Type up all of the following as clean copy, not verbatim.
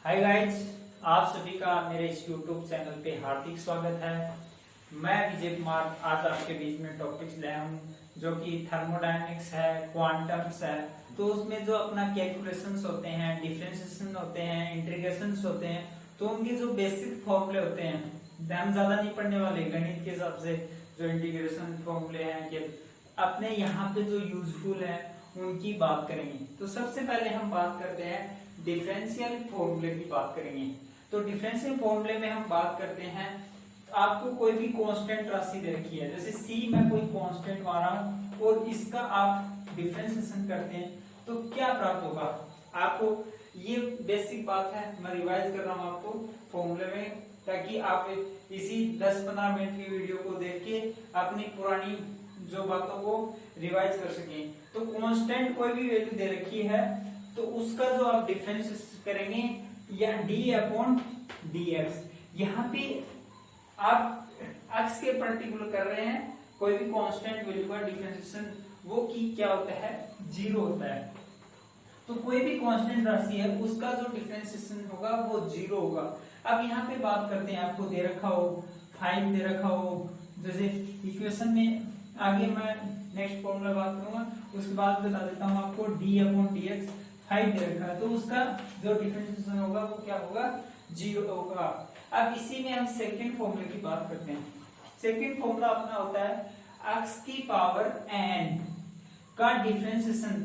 Hi guys, आप सभी का मेरे इस YouTube चैनल पे हार्दिक स्वागत है। मैं विजय कुमार आज आपके बीच में टॉपिक्स लाया हूँ जो कि थर्मोडायनेमिक्स है, क्वांटम्स है। तो उसमें जो अपना कैलकुलेशंस होते हैं, डिफरेंशिएशन होते हैं, इंटीग्रेशंस होते हैं, तो उनके जो बेसिक फॉर्मूले होते हैं, हम ज्यादा नहीं पढ़ने वाले गणित के हिसाब से। जो इंटीग्रेशन फॉर्मूले हैं कि अपने यहाँ पे जो यूजफुल है उनकी बात करेंगे। तो सबसे पहले हम बात करते हैं डिफरेंशियल फॉर्मूले की बात करेंगे। तो डिफरेंशियल फॉर्मूले में हम बात करते हैं, आपको कोई भी कांस्टेंट राशि दे रखी है, जैसे c में कोई कांस्टेंट माना और इसका आप डिफरेंशिएशन करते हैं तो क्या प्राप्त होगा आपको। ये बेसिक बात है, मैं रिवाइज कर रहा हूँ आपको फॉर्मूले में, ताकि आप इसी 10-15 मिनट की वीडियो को देख के अपनी पुरानी जो बातों को रिवाइज कर सकें। तो कांस्टेंट कोई भी वैल्यू दे रखी है तो उसका जो आप डिफरेंस करेंगे या d/dx, यहाँ पे आप x के पर्टिकुलर कर रहे हैं कोई भी कांस्टेंट वैल्यू का डिफरेंशिएशन, वो की क्या होता है, 0 होता है। तो कोई भी कांस्टेंट राशि है उसका जो डिफरेंशिएशन होगा वो 0 होगा। अब यहाँ पे बात करते हैं, आपको दे रखा हो 5 दे रखा हो, जैसे इक्वेशन में आगे मैं नेक्स्ट फॉर्मूला बात करूंगा, उसके बाद बता देता हूँ आपको d/dx 5 दे रखा है तो उसका जो डिफरेंशिएशन होगा वो क्या होगा, 0 होगा। अब इसी में हम सेकंड फॉर्मूले की बात करते हैं। सेकंड फॉर्मूला अपना होता है x की पावर n का डिफरेंशिएशन।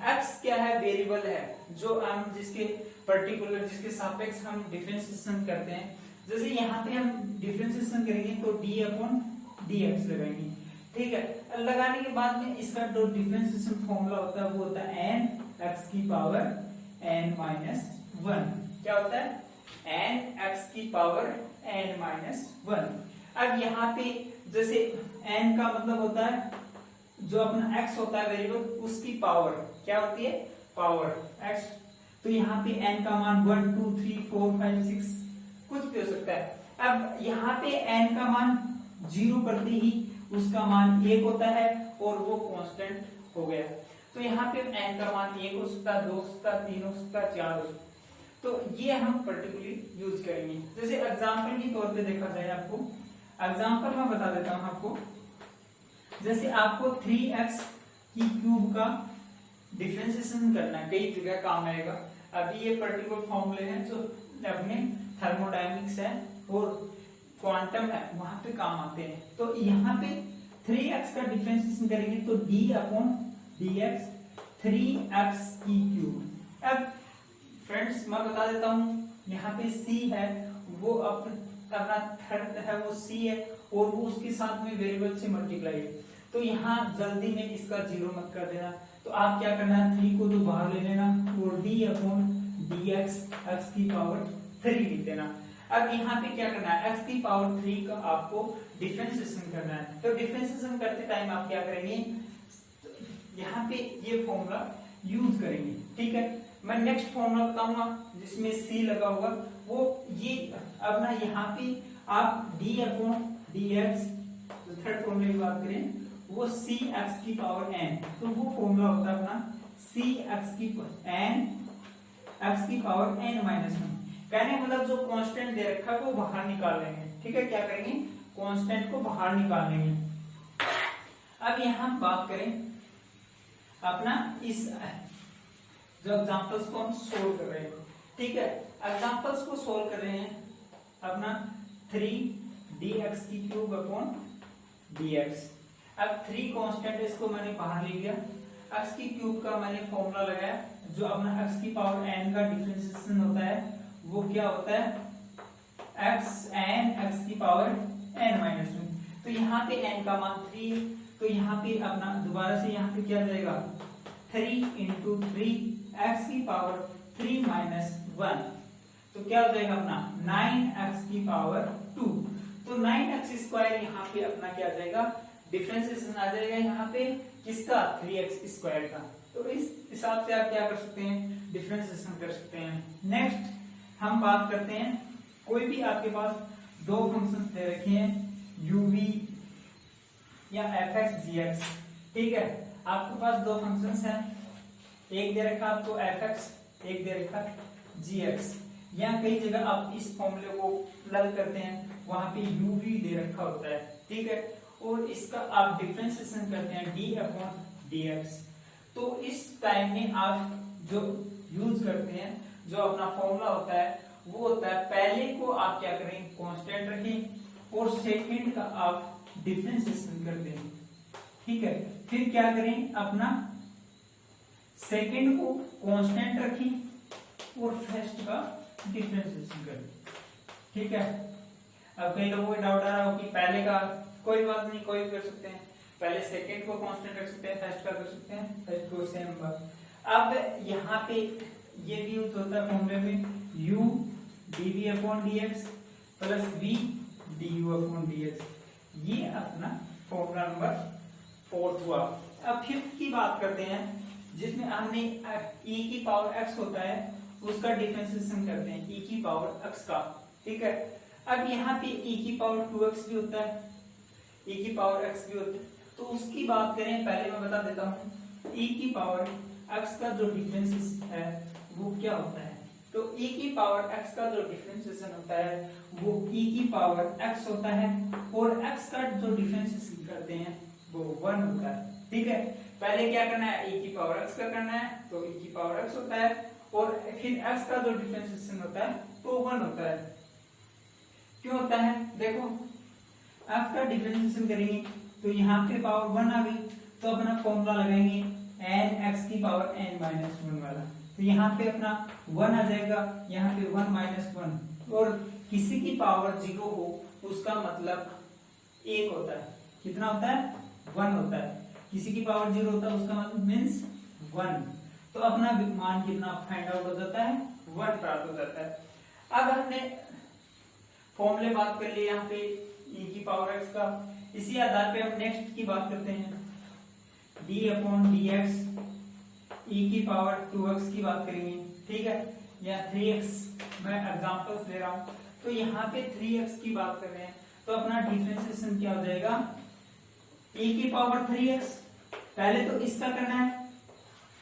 x क्या है, वेरिएबल है जो हम जिसके पर्टिकुलर जिसके सापेक्ष हम डिफरेंशिएशन करते हैं। जैसे यहाँ पे हम डिफरेंशिएशन करेंगे तो d/dx लगाएंगे, ठीक है। लगाने के बाद में इसका जो डिफरेंशिएशन फॉर्मूला होता है वो होता है n x की पावर n-1। क्या होता है, n x की पावर n-1। अब यहाँ पे जैसे n का मतलब होता है जो अपना x होता है वेरिएबल, उसकी पावर क्या होती है, पावर x। तो यहाँ पे n का मान 1 2 3 4 5 6 कुछ भी हो सकता है। अब यहाँ पे n का मान 0 करते ही उसका मान 1 होता है और वो कांस्टेंट हो गया। तो यहाँ पे n का मान 1 हो सकता है, 2 हो सकता है, 3 हो सकता है, 4 हो सकता है। तो ये हम पर्टिकुलरली यूज करेंगे। जैसे एग्जांपल के तौर पे देखा जाए, आपको एग्जांपल मैं बता देता हूँ आपको। जैसे आपको 3x की क्यूब का डिफरेंशिएशन करना है, कई जगह काम आएगा। अभी ये पर्टिकुलर फॉर्मूले हैं जो अपने थर्मोडायनेमिक्स है और क्वांटम है वहां पे काम आते हैं। तो यहाँ पे 3x का डिफरेंशिएशन करेंगे तो d/dx 3x की क्यूब। अब फ्रेंड्स मैं बता देता हूँ, यहाँ पे c है वो अपना थर्ड है वो c है और वो उसके साथ में वेरिएबल से मल्टीप्लाई है। तो यहाँ जल्दी में इसका 0 मत कर देना। तो आप क्या करना है, 3 को तो बाहर ले लेना और d/dx x की पावर 3 लिख देना। अब यहाँ पे क्या करना है, x की पावर 3 का आपको डिफरेंशिएशन करना है। तो डिफरेंशिएशन करते टाइम आप क्या करेंगे, यहाँ पे ये फॉर्मूला यूज करेंगे, ठीक है। मैं नेक्स्ट फॉर्मूला बताऊंगा जिसमें c लगा होगा, वो ये अपना यहाँ पे आप d/dx थर्ड फॉर्मूले की बात करें वो cx की पावर n, तो वो फॉर्मूला होता है अपना cx की n x की पावर n-1। कहने मतलब जो कांस्टेंट दे रखा है वो बाहर निकाल लेंगे, ठीक है। क्या करेंगे, कांस्टेंट को बाहर निकाल लेंगे। अब यहाँ हम बात करें अपना इस जो एग्जांपल्स को हम सोल्व कर रहे हैं, ठीक है। एग्जांपल्स को सोल्व कर रहे हैं अपना 3dx की क्यूब अपॉन dx। अब 3 कांस्टेंट इसको मैंने बाहर ले लिया, x की क्यूब का मैंने फॉर्मूला लगाया, जो अपना x की पावर n का डिफरेंशिएशन होता है वो क्या होता है x की पावर n-1। तो यहाँ पे n का मान 3, तो यहाँ पे अपना दोबारा से यहाँ पे क्या जाएगा 3 × 3 x की पावर 3-1, तो क्या हो जाएगा अपना 9x की पावर 2। तो 9x² यहाँ पे अपना क्या आ जाएगा, डिफरेंशिएशन आ जाएगा यहाँ पे किसका, 3x² का। तो इस हिसाब से आप क्या कर सकते हैं, डिफरेंशिएशन कर सकते हैं। नेक्स्ट हम बात करते हैं, कोई भी आपके पास दो फंक्शंस दे रखे हैं uv या f(x)(gx), ठीक है। आपके पास दो फंक्शंस हैं, एक दे रखा आपको f(x), एक दे रखा gx। या कई जगह आप इस फॉर्मूले को प्लग करते हैं, वहां पे u भी दे रखा होता है, ठीक है, और इसका आप डिफरेंशिएशन करते हैं d अपॉन dx। तो इस टाइम में आप जो यूज करते हैं, जो अपना फॉर्मूला होता है वो होता है, पहले को आप क्या करें, कांस्टेंट रखें और सेकंड का आप डिफरेंशिएशन कर दें, ठीक है। फिर क्या करें, अपना सेकंड को कांस्टेंट रखें और फर्स्ट का डिफरेंशिएशन करें, ठीक है। अब कई लोगों को डाउट आ रहा हो कि पहले का, कोई बात नहीं, कोई भी कर सकते हैं, पहले सेकंड को कांस्टेंट रख सकते हैं, फर्स्ट का कर सकते हैं, फर्स्ट को सेम बात। अब यहाँ पे ये भी यूज होता है फॉर्मूले में, u dv upon dx plus v du upon dx। ये अपना फॉर्मूला नंबर 4 हुआ। अब फिफ्थ की बात करते हैं, जिसमें हमने e की पावर x होता है उसका डिफरेंशिएशन करते हैं, e की पावर x का, ठीक है। अब यहाँ पे e की पावर 2x भी होता है, e की पावर x भी होता है, तो उसकी बात करें, पहले मैं बता देता हूँ, e की पावर x का जो डिफरेंशिएशन है वो क्या होता है। तो e की पावर x का जो डिफरेंशिएशन होता है वो e की पावर x होता है, और x का जो डिफरेंशिएशन करते हैं वो 1 होता है, ठीक है। पहले क्या करना है, e की पावर x का करना है, तो e की पावर x होता है, और फिर x का जो डिफरेंशिएशन होता है वो 1 होता है। क्यों होता है, देखो f का डिफरेंशिएशन करेंगे तो यहाँ पे पावर 1 आ गई, तो अपना फॉर्मूला लगाएंगे n x की पावर n माइनस 1 वाला, तो यहाँ पे अपना 1 आ जाएगा, यहाँ पे 1 माइनस 1, और किसी की पावर 0 हो उसका मतलब 1 होता है, कितना होता है, 1 होता है, किसी की पावर 0 होता है उसका मतलब मीन्स 1, तो अपना मान कितना फाइंड आउट हो जाता है, 1 प्राप्त हो जाता है। अब हमने फॉर्मूले बात कर लिए यहाँ पे e की पावर x का, इसी आधार पे हम नेक्स्ट की बात करते हैं, d अपॉन dx, e की पावर 2x की बात करेंगे, ठीक है, या 3x, मैं एग्जांपल्स दे रहा हूं। तो यहाँ पे 3x की बात कर रहे हैं, तो अपना डिफरेंशिएशन क्या हो जाएगा, e की पावर 3x, पहले तो इसका करना है,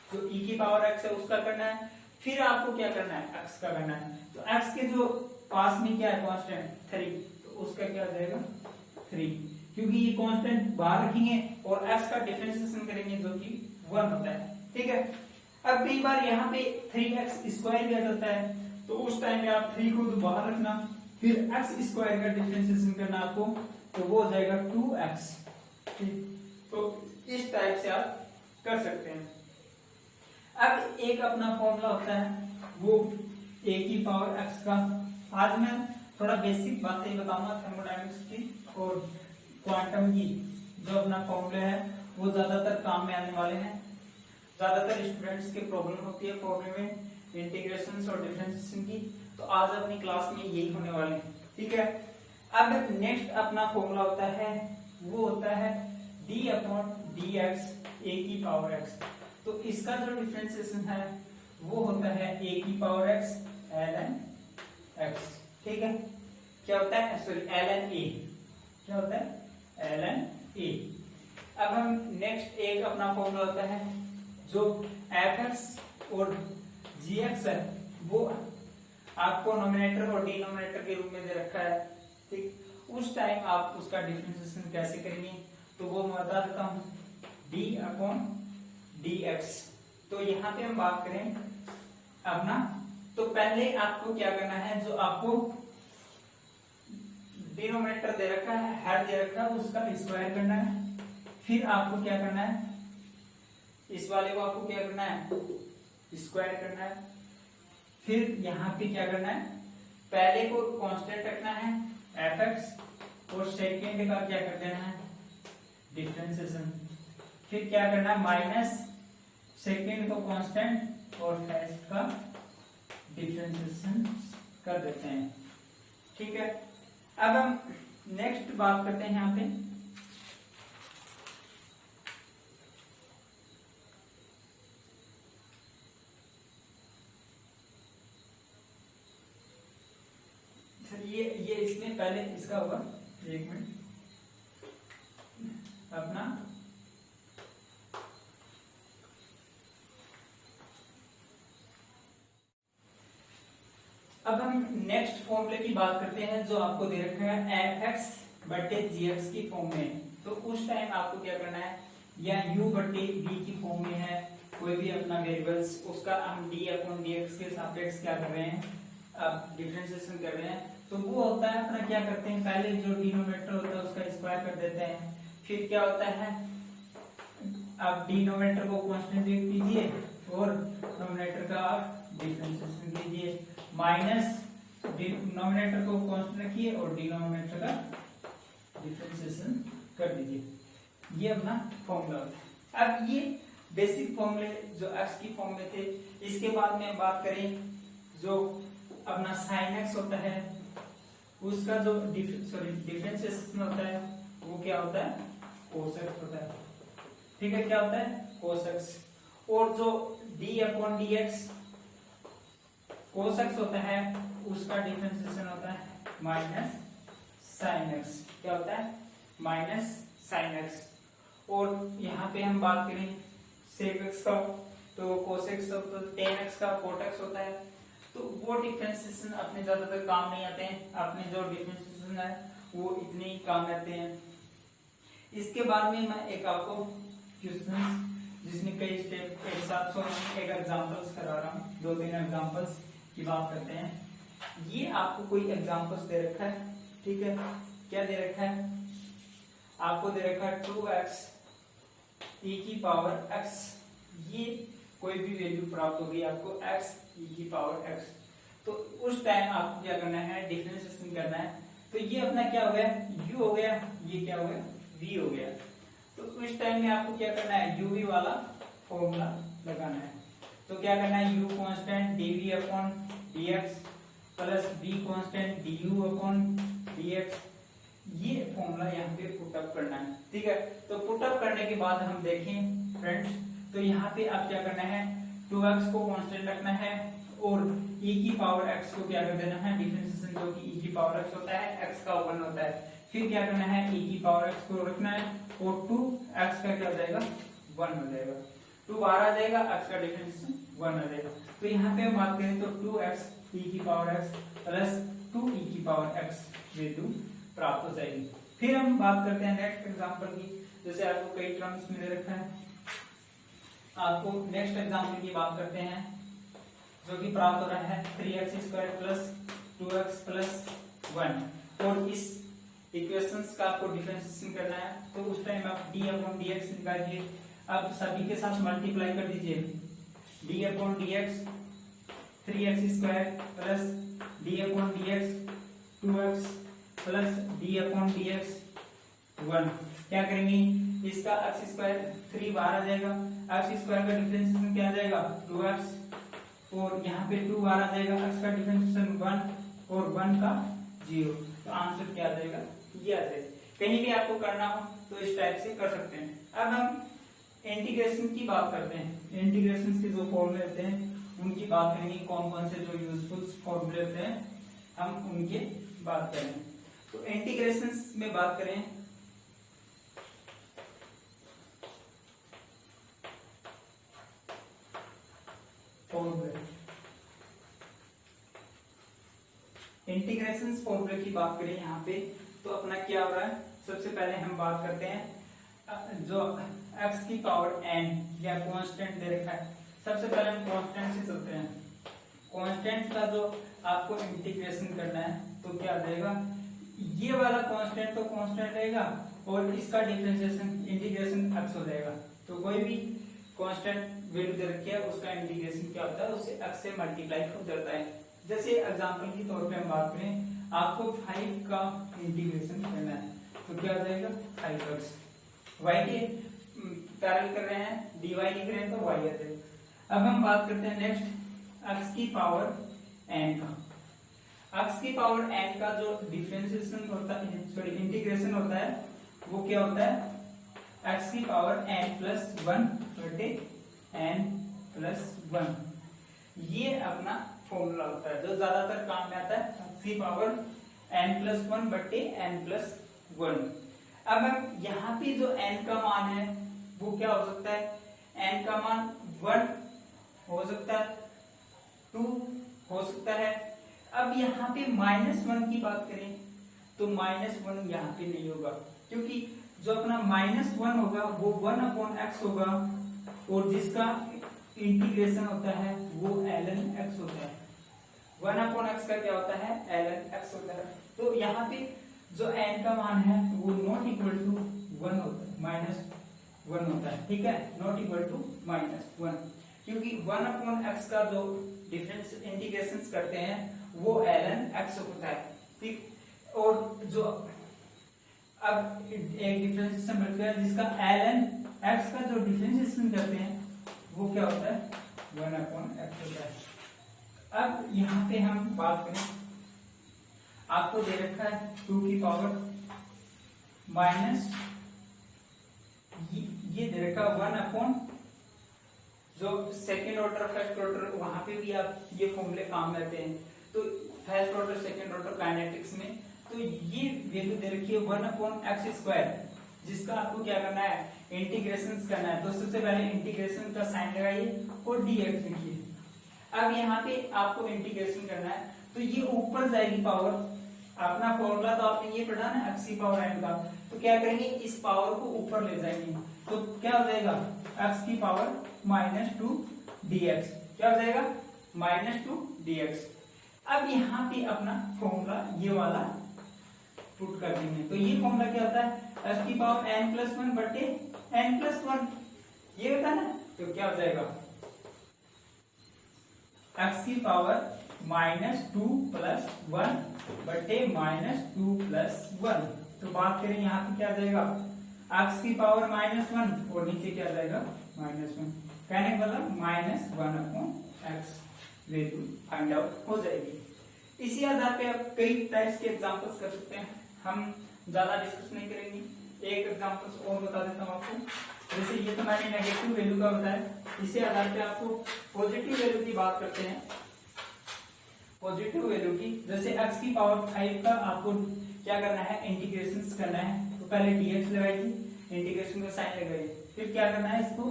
जो e की पावर x है उसका करना है, फिर आपको क्या करना है, x का करना है। तो x के जो पास में क्या है, कांस्टेंट 3, तो उसका क्या हो जाएगा 3, क्योंकि ये कांस्टेंट बाहर रखेंगे और x का डिफरेंशिएशन करेंगे जो कि 1 होता है, ठीक है। अब कई बार यहाँ पे 3x स्क्वायर भी आ जाता है, तो उस टाइम में आप 3 को तो बाहर रखना, फिर x स्क्वायर का डिफरेंशिएशन करना आपको, तो वो हो जाएगा 2x, ठीक। तो इस टाइप से आप कर सकते हैं। अब एक अपना फॉर्मूला होता है वो a की पावर x का। आज मैं थोड़ा बेसिक बातें बताऊंगा थर्मोडायनेमिक्स की और क्वांटम की, जो अपना फॉर्मूले है वो ज्यादातर काम में आने वाले हैं, ज्यादातर स्टूडेंट्स के प्रॉब्लम होती है फॉर्मूले में, इंटीग्रेशन और डिफरेंशिएशन की, तो आज अपनी क्लास में यही होने वाले हैं, ठीक है। अब नेक्स्ट अपना फॉर्मूला होता है वो होता है d अपॉन dx a की पावर x। तो इसका जो डिफरेंशिएशन है वो होता है a की पावर x ln x, ठीक है। क्या होता है, सॉरी ln a, क्या होता है ln a। अब हम नेक्स्ट एक अपना फॉर्मूला होता है जो fx और gx है, वो आपको नोमिनेटर और डिनोमिनेटर के रूप में दे रखा है, ठीक। उस टाइम आप उसका डिफरेंशिएशन कैसे करेंगे, तो वो मैं बता देता हूँ, d अपॉन dx। तो यहाँ पे हम बात करें अपना, तो पहले आपको क्या करना है, जो आपको डिनोमिनेटर दे रखा है, हर दे रखा है, उसका स्क्वायर करना है, फिर आपको क्या करना है, इस वाले को आपको क्या करना है, स्क्वायर करना है, फिर यहाँ पे क्या करना है, पहले को कांस्टेंट रखना है fx, और सेकेंड का क्या कर देना है, डिफरेंशिएशन, फिर क्या करना है, माइनस सेकेंड को कांस्टेंट और फर्स्ट का डिफरेंशिएशन कर देते हैं, ठीक है। अब हम नेक्स्ट बात करते हैं यहाँ पे, ये इसमें पहले इसका होगा, एक मिनट, अपना अब हम नेक्स्ट फॉर्मूले की बात करते हैं जो आपको दे रखा है fx बटे gx की फॉर्म में। तो उस टाइम आपको क्या करना है, या u बटे v की फॉर्म में है कोई भी अपना वेरिएबल्स, उसका हम d अपॉन dx के सापेक्ष क्या कर रहे हैं, अब डिफरेंशिएशन कर रहे हैं। तो वो होता है अपना क्या करते हैं, पहले जो डिनोमिनेटर होता है उसका स्क्वायर कर देते हैं, फिर क्या होता है, आप डिनोमिनेटर को कांस्टेंट कीजिए और नोमिनेटर का आप डिफरेंशिएशन कीजिए, माइनस डिनोमिनेटर को कांस्टेंट रखिए और डिनोमिनेटर का डिफरेंशिएशन कर दीजिए। ये अपना फॉर्मूला होता है। अब ये बेसिक फॉर्मूले जो x की फॉर्म में थे, इसके बाद में बात करें जो अपना sin x होता है उसका जो डिफरेंशिएशन होता है वो क्या होता है, cos x होता है। ठीक है, क्या होता है, cos x। और जो d upon dx cos x होता है उसका डिफरेंशिएशन होता है माइनस sin x। क्या होता है, माइनस sin x। और यहाँ पे हम बात करें sec x का, तो cos x तो tan x का cot x होता है। तो वो डिफरेंशिएशन अपने ज्यादातर काम नहीं आते हैं, अपने जो डिफरेंशिएशन है वो इतने ही काम आते हैं। इसके बाद में मैं एक आपको क्वेश्चन जिसमें कई स्टेप एक साथ एक एग्जांपल्स करा रहा हूँ, 2-3 एग्जांपल्स की बात करते हैं। ये आपको कोई एग्जांपल्स दे रखा है, ठीक है, क्या दे रखा है, आपको दे रखा है 2x e की पावर x। ये कोई भी वैल्यू प्राप्त होगी आपको x e की पावर x। तो उस टाइम आपको क्या करना है, डिफरेंशिएशन करना है। तो ये अपना क्या हो गया, u हो गया, ये क्या हो गया, v हो गया। तो उस टाइम में आपको क्या करना है, uv वाला फॉर्मूला लगाना है। तो क्या करना है, u constant dv upon dx plus v constant du upon dx, ये फॉर्मूला यहाँ पे पुट अप करना है। ठीक है, तो पुट अप करने के बाद हम देखें फ्रेंड्स, तो यहाँ पे आप क्या करना है, 2x को कांस्टेंट रखना है और e की पावर x को क्या कर देना है, डिफरेंशिएशन जो कि e की पावर x होता है x का 1 होता है। फिर क्या करना है, e की पावर x को रखना है और 2x का क्या हो जाएगा, 1 हो जाएगा, 2 बाहर आ जाएगा, x का डिफरेंशिएशन 1 आ जाएगा। तो यहाँ पे हम बात करें तो 2x e की पावर x प्लस 2 e की पावर x वैल्यू प्राप्त हो जाएगी। फिर हम बात करते हैं नेक्स्ट एग्जांपल की, जैसे आपको कई टर्म्स मिल रखा है, आपको नेक्स्ट एग्जांपल की बात करते हैं जो कि प्राप्त हो रहा है 3x² प्लस 2x प्लस 1। और इस इक्वेशंस का आपको डिफरेंशिएशन करना है। तो उस टाइम आप d अपॉन dx निकालिए, आप सभी के साथ मल्टीप्लाई कर दीजिए, d upon dx 3x² plus d upon dx 2x plus d upon dx 1। क्या करेंगे, इसका x² 3 बाहर आ जाएगा, x² का डिफरेंशिएशन क्या आ जाएगा, 2x, और यहाँ पे 2 बाहर आ जाएगा, x का डिफरेंशिएशन 1 और 1 का 0। तो आंसर क्या आ जाएगा, ये आ जाएगा। कहीं भी आपको करना हो तो इस टाइप से कर सकते हैं। अब हम इंटीग्रेशन की बात करते हैं। इंटीग्रेशन के जो फॉर्मूले होते हैं उनकी बात करेंगे, कौन कौन से जो यूजफुल फॉर्मूले होते हैं हम उनके बात करें। तो इंटीग्रेशन में बात करें, इंटीग्रेशन फॉर्मूले की बात करें यहाँ पे, तो अपना क्या हो रहा है, सबसे पहले हम बात करते हैं जो x की पावर n या कांस्टेंट दे रखा है। सबसे पहले हम कांस्टेंट से चलते हैं। कांस्टेंट का जो आपको इंटीग्रेशन करना है तो क्या आ जाएगा, ये वाला कांस्टेंट तो कांस्टेंट रहेगा और इसका डिफरेंशिएशन इंटीग्रेशन x हो जाएगा। तो कोई भी कांस्टेंट वैल्यू दे रखी है उसका इंटीग्रेशन क्या होता है, उससे x से मल्टीप्लाई हो जाता है। जैसे एग्जांपल के तौर पे हम बात करें, आपको 5 का इंटीग्रेशन करना है तो क्या हो जाएगा, 5x, y के पैरेलल कर रहे हैं, dy लिख रहे हैं तो y आ जाएगा। अब हम बात करते हैं नेक्स्ट x की पावर n का। x की पावर n का जो डिफरेंशिएशन होता है, सॉरी इंटीग्रेशन होता है, वो क्या होता है, x की पावर n प्लस 1 बटे n प्लस 1। ये अपना फॉर्मूला होता है जो ज्यादातर काम में आता है, x की पावर n प्लस 1 बटे n प्लस 1। अब हम यहाँ पे जो n का मान है वो क्या हो सकता है, n का मान 1 हो सकता है, 2 हो सकता है, अब यहाँ पे -1 की बात करें तो -1 यहाँ पे नहीं होगा, क्योंकि जो अपना -1 होगा वो 1/x होगा, और जिसका इंटीग्रेशन होता है वो ln x होता है। 1/x का क्या होता है, ln x होता है। तो यहाँ पे जो n का मान है वो नॉट इक्वल टू 1 होता है, -1 होता है, ठीक है, नॉट इक्वल टू -1, क्योंकि 1/x का जो डिफरेंस इंटीग्रेशन करते हैं वो ln x होता है, ठीक। और जो अब एक डिफरेंशिएशन मिलता है जिसका ln x का जो डिफरेंशिएशन करते हैं वो क्या होता है, 1/x होता है। अब यहाँ पे हम बात करें, आपको दे रखा है 2 की पावर माइनस ये दे रखा 1 जो सेकेंड ऑर्डर फर्स्ट ऑर्डर, वहां पे भी आप ये फॉर्मूले काम रहते हैं। तो first order second order kinetics में तो ये वैल्यू दे रखी है 1/x², जिसका आपको क्या करना है, इंटीग्रेशन करना है। तो सबसे पहले इंटीग्रेशन का साइन लगाइए और dx लिखिए। अब यहाँ पे आपको इंटीग्रेशन करना है तो ये ऊपर जाएगी पावर, अपना फॉर्मूला तो आपने ये पढ़ा ना x की पावर n का, तो क्या करेंगे इस पावर को ऊपर ले जाएंगे, तो क्या हो जाएगा x की पावर -2 dx, क्या हो जाएगा -2 dx। अब यहाँ पे अपना फॉर्मूला ये वाला पुट कर देंगे, तो ये फॉर्मूला क्या होता है, x की पावर n+1 बटे n+1, ये होता है ना, तो क्या हो जाएगा x की पावर -2 + 1 बटे -2 + 1। तो बात करें यहाँ पे क्या आ जाएगा, x की पावर -1 और नीचे क्या आ जाएगा -1, कहने का मतलब -1/x वैल्यू फाइंड आउट हो जाएगी। इसी आधार पे आप कई टाइप्स के एग्जांपल्स कर सकते हैं, हम ज्यादा डिस्कस नहीं करेंगे। एक एग्जांपल्स और बता देता हूँ आपको, जैसे ये तो मैंने नेगेटिव वैल्यू का बताया, इसी आधार पे आपको पॉजिटिव वैल्यू की बात करते हैं। पॉजिटिव वैल्यू की जैसे x की पावर 5 का आपको क्या करना है, इंटीग्रेशन करना है, तो पहले dx लगाइए, इंटीग्रेशन का साइन लगाइए, फिर क्या करना है इसको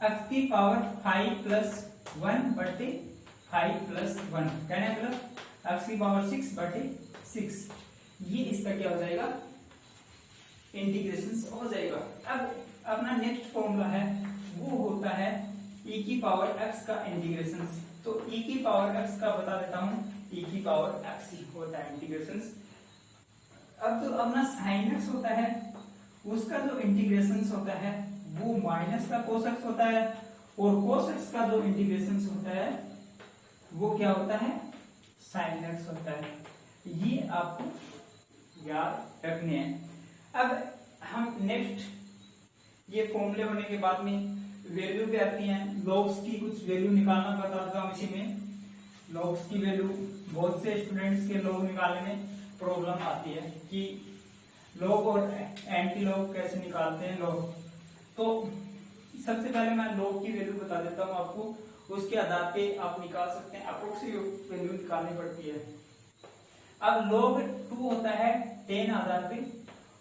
x की पावर 5 + 1 बटे 5 + 1, कहने मतलब x की पावर 6 बटे 6, ये इसका क्या हो जाएगा, इंटीग्रेशन हो जाएगा। अब अपना नेक्स्ट फॉर्मूला है वो होता है e की पावर x का इंटीग्रेशन, तो e की पावर x का बता देता हूं, e की पावर x होता है इंटीग्रेशन। अब जो अपना sin x होता है उसका जो इंटीग्रेशन होता है वो माइनस का cos x होता है, और cos x का जो इंटीग्रेशन होता है वो क्या होता है, sin x होता है। ये आपको याद रखने हैं। अब हम नेक्स्ट ये फॉर्मूले होने के बाद में वैल्यू पे आती हैं, लॉग्स की कुछ वैल्यू निकालना बता देता हूं इसी में। लॉग्स की वैल्यू बहुत से स्टूडेंट्स के लॉग निकालने में प्रॉब्लम आती है कि लॉग और एंटी लॉग कैसे निकालते हैं लॉग। तो सबसे पहले मैं लॉग की वैल्यू बता देता हूं आपको, उसके आधार पे आप निकाल सकते हैं, अप्रोक्सीमेट वैल्यू निकालनी पड़ती है। अब log 2 होता है 10 आधार पे,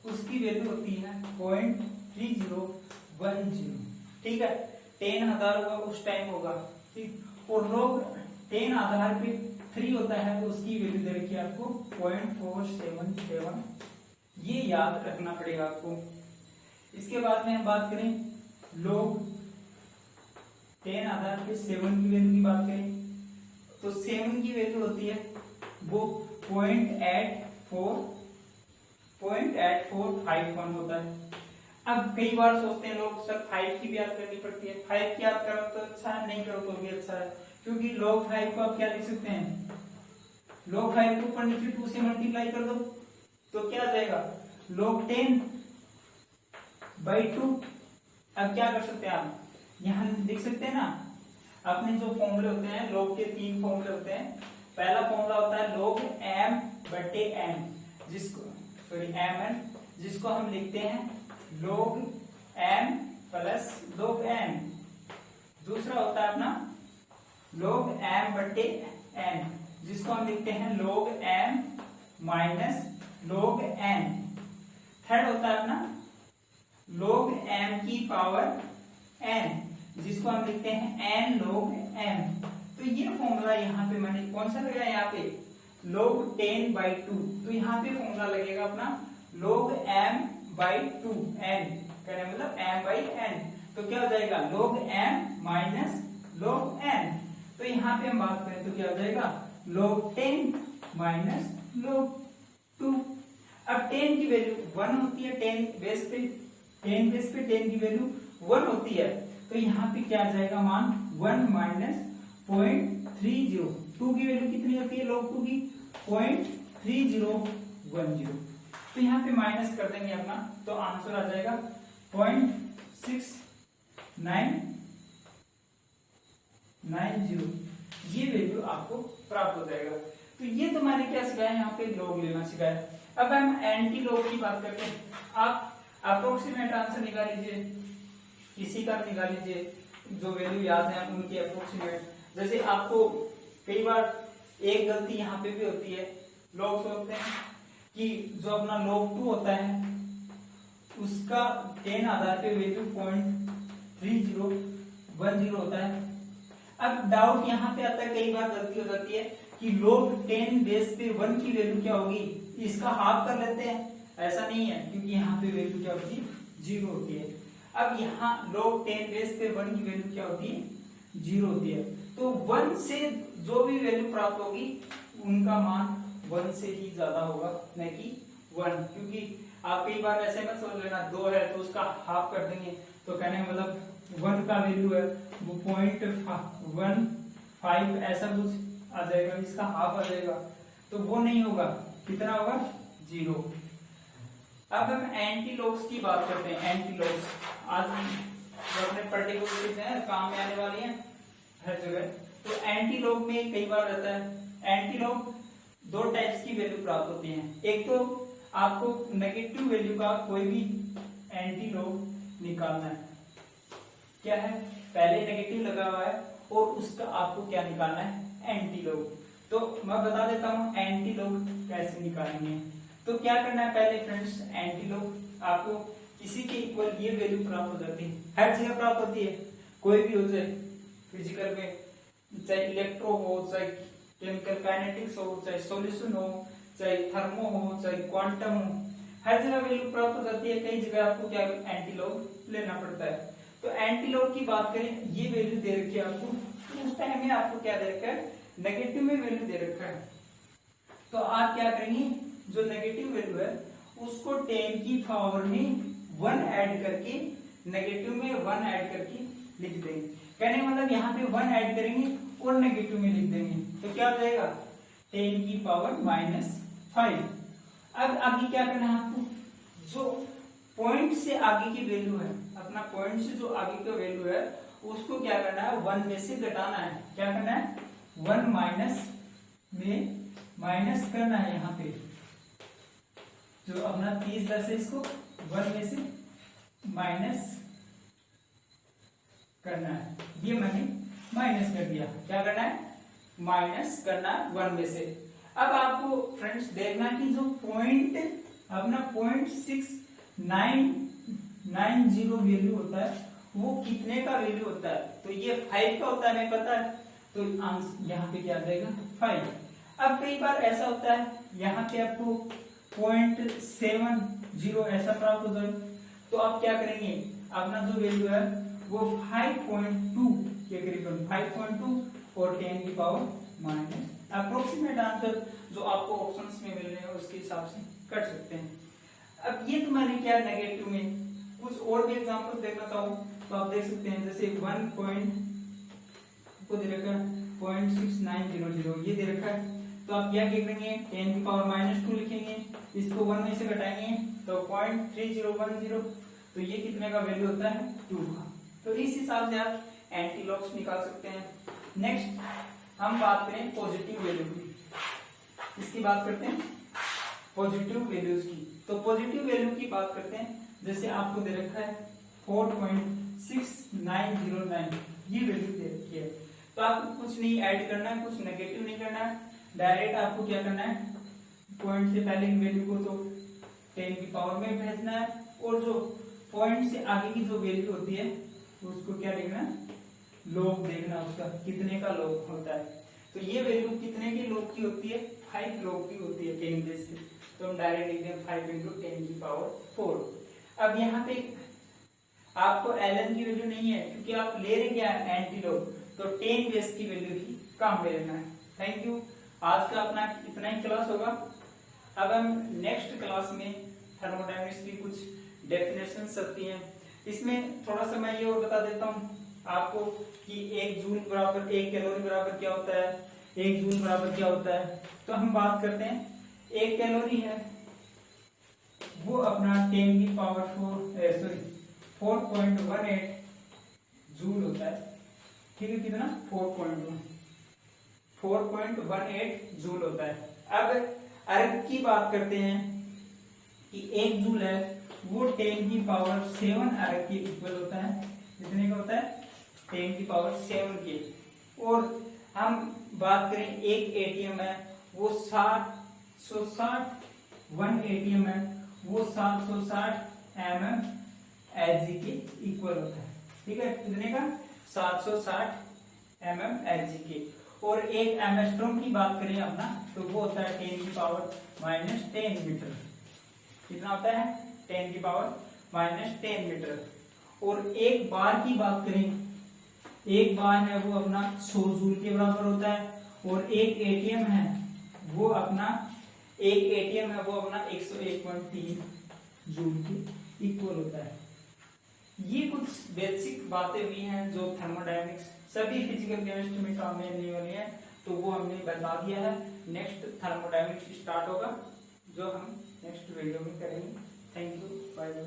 उसकी वैल्यू होती है 0.3010, ठीक है, 10 आधार होगा उस टाइम होगा, ठीक। और log 10 आधार पे 3 होता है तो उसकी वैल्यू दे रखी है आपको 0.477, ये याद रखना पड़ेगा आपको। इसके बाद में हम बात करें log 10 आधार पे 7 की वैल्यू की बात करें तो 7 की वैल्यू होती है वो 0.8451 होता है। अब कई बार सोचते हैं लोग सर 5 की भी याद करनी पड़ती है, 5 की याद करो तो अच्छा है, नहीं करो तो भी अच्छा है, क्योंकि log 5 को आप क्या लिख सकते हैं, log 5 को ऊपर नीचे 2 से मल्टीप्लाई कर दो तो क्या आ जाएगा log 10/2। अब क्या कर सकते हैं आप, यहाँ लिख सकते हैं ना, अपने जो फॉर्मूले होते हैं log के 3 फॉर्मूले होते हैं। पहला फॉर्मूला होता है log m/n, जिसको हम लिखते हैं log m + log n। दूसरा होता है अपना log m/n, जिसको हम लिखते हैं log m - log n। Third होता है अपना log m की पावर n, जिसको हम लिखते हैं n log m। तो ये फॉर्मूला यहाँ पे मैंने कौन सा लगाया, यहाँ पे log 10/2। तो यहाँ पे फॉर्मूला लगेगा अपना log m/2 n, कहने मतलब m/n। तो क्या हो जाएगा log m minus log n। तो यहाँ पे हम बात करें तो क्या हो जाएगा log 10 माइनस log 2। अब 10 की वैल्यू 1 होती है, 10 बेस पे 10 की वैल्यू 1 होती है। तो यहाँ पे क्या आ जाएगा मान 1 माइनस 0.30। 2 की वैल्यू कितनी होती है log 2 की 0.3010। तो यहाँ पे माइनस कर देंगे अपना, तो आंसर आ जाएगा 0.6990। ये वैल्यू आपको प्राप्त हो जाएगा। तो ये तो मैंने क्या सिखाया, यहाँ पे log लेना सिखाया। अब हम एंटी log की बात करते हैं। आप अप्रोक्सीमेट आंसर निकाल लीजिए, किसी का निकाल लीजिए, जो वैल्यू याद है उनकी अप्रोक्सीमेट। जैसे आपको कई बार एक गलती यहाँ पे भी होती है, लोग सोचते हैं कि जो अपना log 2 होता है उसका 10 आधार पे वैल्यू 0.3010 होता है। अब डाउट यहाँ पे आता है, कई बार गलती हो जाती है कि log 10 बेस पे 1 की वैल्यू क्या होगी, इसका हाफ कर लेते हैं। ऐसा नहीं है, क्योंकि यहाँ पे वैल्यू क्या होती है 0 होती है। अब यहाँ log 10 बेस पे 1 की वैल्यू क्या होती है 0 होती है। तो 1 से जो भी वैल्यू प्राप्त होगी उनका मान 1 से ही ज्यादा होगा, न कि 1। क्योंकि आप कई बार ऐसे मत सोच लेना 2 है तो उसका हाफ कर देंगे, तो कहने का मतलब 1 का वैल्यू है वो 0.15 ऐसा कुछ आ जाएगा, इसका हाफ आ जाएगा, तो वो नहीं होगा। कितना होगा 0। अब हम एंटी लॉग्स की बात करते हैं। एंटी लॉग्स आज जो अपने पर्टिकुलर हैं काम में आने वाली हैं हर जगह। तो एंटी लॉग में कई बार रहता है, एंटी लॉग 2 टाइप्स की वैल्यू प्राप्त होती हैं। एक तो आपको नेगेटिव वैल्यू का कोई भी एंटी लॉग निकालना है। क्या है, पहले नेगेटिव लगा हुआ है और उसका आपको क्या निकालना है एंटी लॉग। तो मैं बता देता हूं एंटी लॉग कैसे निकालेंगे। तो क्या करना है पहले फ्रेंड्स, एंटी लॉग आपको किसी के इक्वल ये वैल्यू प्राप्त हो जाती है, हर जगह प्राप्त होती है, कोई भी हो जाए, फिजिकल में चाहे इलेक्ट्रो हो, चाहे केमिकल काइनेटिक्स हो, चाहे सॉल्यूशन हो, चाहे थर्मो हो, चाहे क्वांटम हो, हर जगह वैल्यू प्राप्त हो जाती है। कई जगह आपको क्या एंटी लॉग लेना पड़ता है। तो एंटी लॉग की बात करें, ये वैल्यू दे रखी है आपको, तो उस टाइम में आपको क्या दे रखा है नेगेटिव में वैल्यू दे रखा है। तो आप क्या करेंगे, जो नेगेटिव वैल्यू है उसको 10 की पावर में 1 ऐड करके नेगेटिव में 1 ऐड करके लिख देंगे। कहने का मतलब यहाँ पे 1 ऐड करेंगे और नेगेटिव में लिख देंगे, तो क्या हो जाएगा 10 की पावर -5। अब आगे क्या करना है आपको, जो पॉइंट से आगे की वैल्यू है, अपना पॉइंट से जो आगे का वैल्यू है उसको क्या करना है 1 में से घटाना है। क्या करना है 1 माइनस में माइनस करना है। यहाँ पे जो अपना 30 है इसको 1 में से माइनस करना है। ये मैंने माइनस कर दिया। क्या करना है माइनस करना 1 में से। अब आपको फ्रेंड्स देखना कि जो पॉइंट अपना 0.6990 वैल्यू होता है वो कितने का वैल्यू होता है। तो ये 5 का होता है, हमें पता है, तो यहाँ पे क्या आ जाएगा 5। अब कई बार ऐसा होता है यहाँ पे आपको 0.70 ऐसा प्राप्त हो जाए, तो आप क्या करेंगे, अपना जो वैल्यू है वो 5.2 के करीबन 5.2 और 10 की पावर माइनस अप्रोक्सीमेट आंसर जो आपको ऑप्शंस में मिल रहे हैं उसके हिसाब से कर सकते हैं। अब ये तो मैंने क्या नेगेटिव में, कुछ और भी एग्जांपल्स देखना चाहूँ तो आप देख सकते हैं। जैसे 1 पॉइंट को दे रखा है 0.6900 ये दे रखा है, तो आप क्या करेंगे 10 की पावर -2 लिखेंगे, इसको 1 में से घटाएंगे तो 0.3010, तो ये कितने का वैल्यू होता है 2 का। तो इस हिसाब से आप एंटी लॉग्स निकाल सकते हैं। नेक्स्ट हम बात करें पॉजिटिव वैल्यू की, इसकी बात करते हैं पॉजिटिव वैल्यूज की। तो पॉजिटिव वैल्यू की बात करते हैं, जैसे आपको दे रखा है 4.6909 ये वैल्यू दे रखी है। तो आपको कुछ नहीं ऐड करना है, कुछ नेगेटिव नहीं करना है, डायरेक्ट आपको क्या करना है पॉइंट से पहले की वैल्यू को तो 10 की पावर में भेजना है, और जो पॉइंट से आगे की जो वैल्यू होती है उसको क्या देखना है लॉग देखना, उसका कितने का लॉग होता है। तो ये वैल्यू कितने के लॉग की होती है 5 लोग की होती है 10 बेस की, तो हम डायरेक्ट लिखते हैं 5 इंटू 10 की पावर 4। अब यहाँ पे आपको ln की वैल्यू नहीं है क्योंकि आप ले रहे क्या है एंटीलोग, तो 10 बेस की वैल्यू ही काम ले लेना है। Thank you. आज का अपना इतना ही क्लास होगा। अब हम नेक्स्ट क्लास में थर्मोडायनेमिक्स की कुछ डेफिनेशन सकती हैं। इसमें थोड़ा सा मैं ये और बता देता हूँ आपको कि 1 जूल बराबर 1 कैलोरी बराबर क्या होता है, 1 जूल बराबर क्या होता है। तो हम बात करते हैं 1 कैलोरी है वो अपना 10 की पावर 4.18 जूल होता है। ठीक है, कितना 4.18 जूल होता है। अब अर्ग की बात करते हैं कि 1 जूल है वो 10 की पावर 7 अर्ग के इक्वल होता है। कितने का होता है 10 की पावर 7 के। और हम बात करें एक एटीएम है वो 760 1 एटीएम है वो 760 एमएम एचजी के इक्वल होता है। ठीक है, कितने का 760 एमएम एचजी के। और एक एमस्ट्रॉम की बात करें अपना तो वो होता है 10 की पावर -10 मीटर। कितना होता है 10 की पावर -10 मीटर। और एक बार की बात करें, एक बार है वो अपना 100 जूल के बराबर होता है। और एक एटीएम है वो अपना 101.3 जूल के इक्वल होता है। ये कुछ बेसिक बातें हुई हैं जो थर्मोडायनेमिक्स सभी फिजिकल केमिस्ट्री में काम में आने वाली है, तो वो हमने बता दिया है। नेक्स्ट थर्मोडायनेमिक्स स्टार्ट होगा जो हम नेक्स्ट वीडियो में करेंगे। Thank you, bye bye.